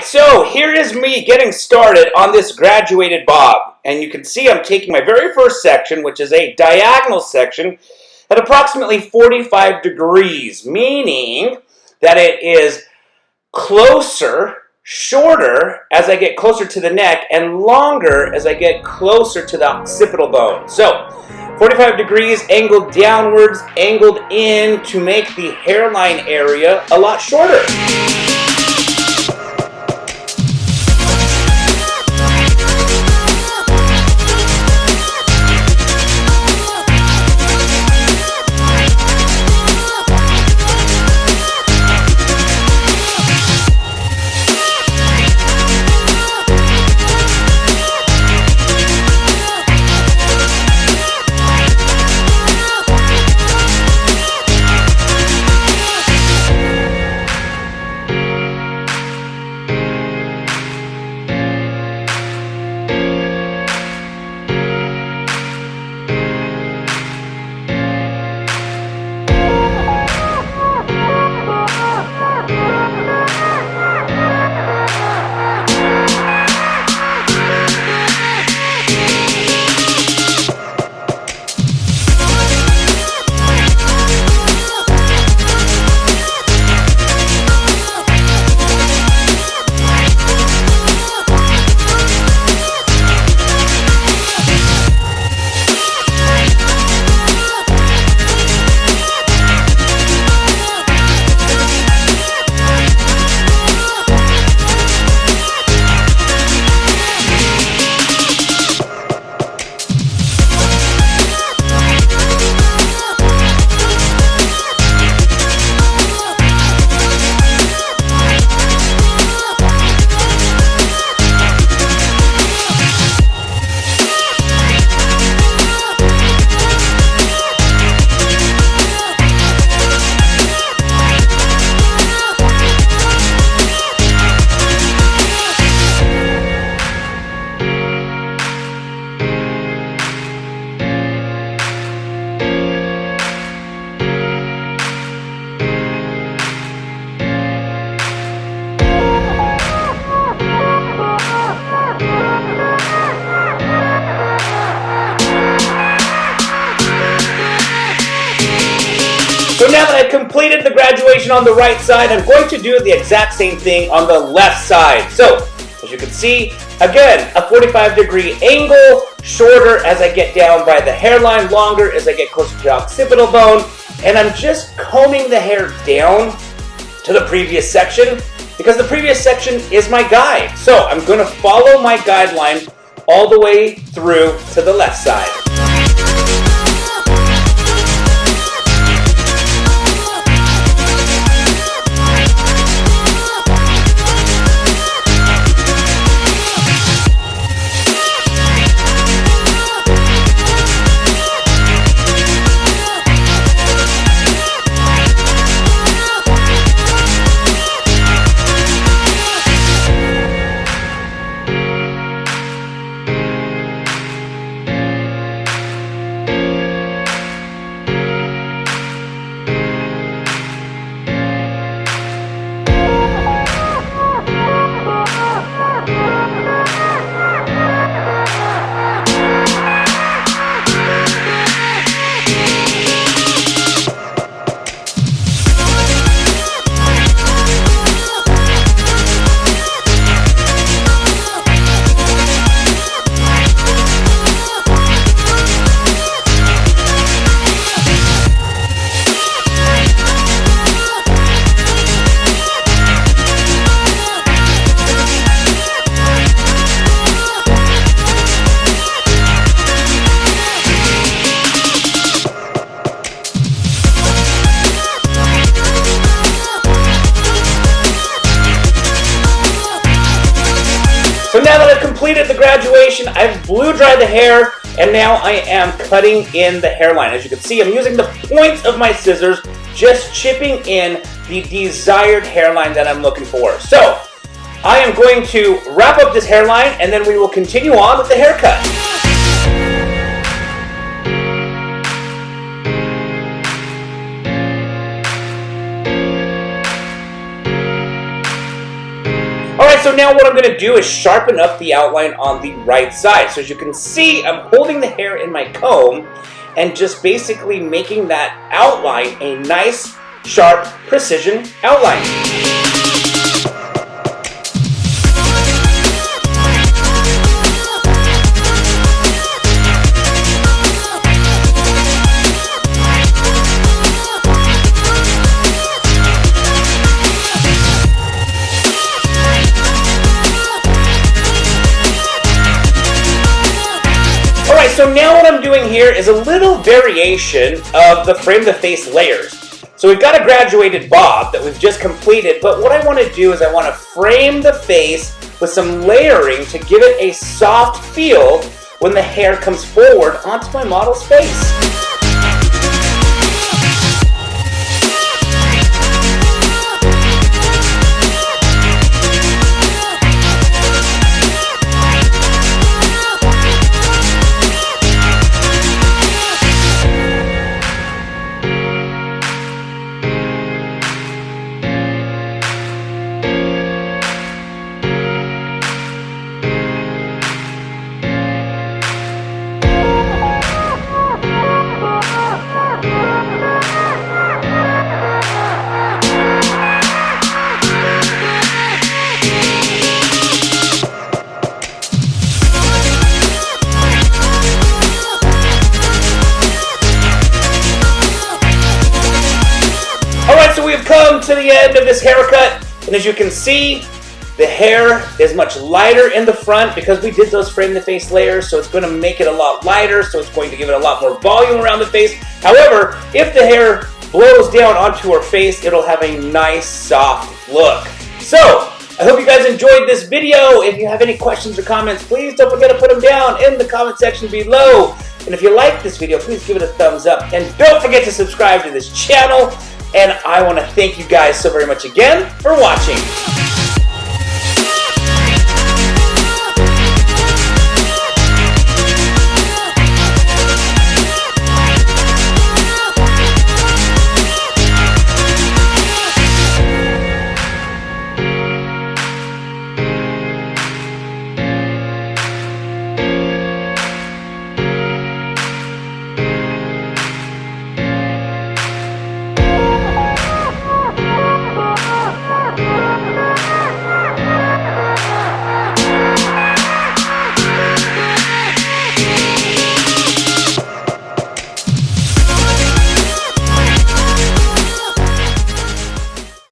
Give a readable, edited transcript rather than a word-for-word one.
so here is me getting started on this graduated bob. And you can see I'm taking my very first section, which is a diagonal section, at approximately 45 degrees, meaning that it is closer, shorter as I get closer to the neck, and longer as I get closer to the occipital bone. So, 45 degrees, angled downwards, angled in to make the hairline area a lot shorter. So now that I've completed the graduation on the right side, I'm going to do the exact same thing on the left side. So, as you can see, again, a 45-degree angle, shorter as I get down by the hairline, longer as I get closer to the occipital bone, and I'm just combing the hair down to the previous section because the previous section is my guide. So I'm going to follow my guideline all the way through to the left side. So now that I've completed the graduation, I've blue dried the hair, and now I am cutting in the hairline. As you can see, I'm using the points of my scissors, just chipping in the desired hairline that I'm looking for. So, I am going to wrap up this hairline, and then we will continue on with the haircut. so now what I'm going to do is sharpen up the outline on the right side. So as you can see, I'm holding the hair in my comb and just basically making that outline a nice, sharp, precision outline. So now what I'm doing here is a little variation of the frame the face layers. So we've got a graduated bob that we've just completed, but what I want to do is I want to frame the face with some layering to give it a soft feel when the hair comes forward onto my model's face. Come to the end of this haircut, and as you can see, the hair is much lighter in the front because we did those frame the face layers, so it's going to make it a lot lighter, so it's going to give it a lot more volume around the face. However, if the hair blows down onto her face, it'll have a nice soft look. So I hope you guys enjoyed this video. If you have any questions or comments, please don't forget to put them down in the comment section below. And if you like this video, please give it a thumbs up, and don't forget to subscribe to this channel. And I want to thank you guys so very much again for watching.